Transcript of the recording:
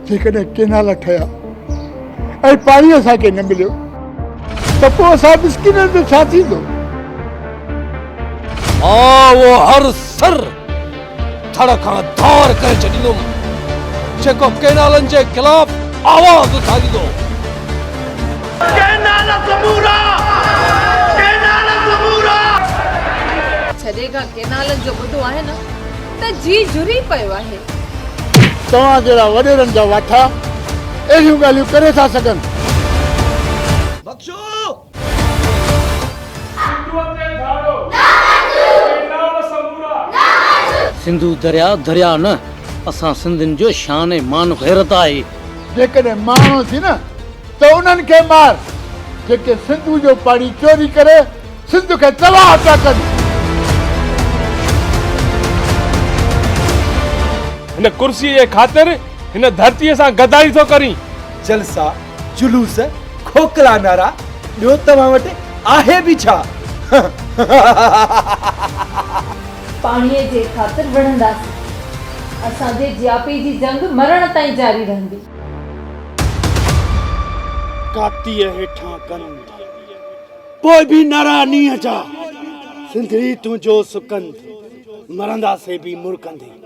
जेकॾहिं केनाल ठहिया ऐं पाणी असांखे न मिलियो त पोइ असां मिसकिननि जो छा थींदो? वो हर सर थड़ खां धार करे छॾींदुमि जेको केनालनि जे ख़िलाफ़ आवाज़ उथारींदो। छॾे खां केनालनि जो ॿुधो आहे न त जी जुरी पियो आहे। तव्हां जहिड़ा वॾेरनि जा वाठा अहिड़ियूं ॻाल्हियूं करे था सघनि। बख्शो सिंधु दरिया दरिया न, असां सिंधियुनि जो शान मान गैरत आहे। जेकॾहिं माण्हू थी न त उन्हनि खे मार जेके सिंधु जो पाणी चोरी करे सिंध खे तबाह था कनि। हिन कुर्सीअ जे ख़ातिर हिन धरतीअ सां गदारी थो करी। जलसा जुलूस खोखला नारा ॿियो तव्हां वटि आहे बि छा? पाणीअ जे ख़ातिर विढ़ंदासीं, असांजे जियापी जी जंग मरण ताईं जारी रहंदी। कातीअ हेठां कंद पोइ बि नारा नीअ जा, सिंधड़ी तुंहिंजो सुकंद, मरंदासीं बि मुरकंदे।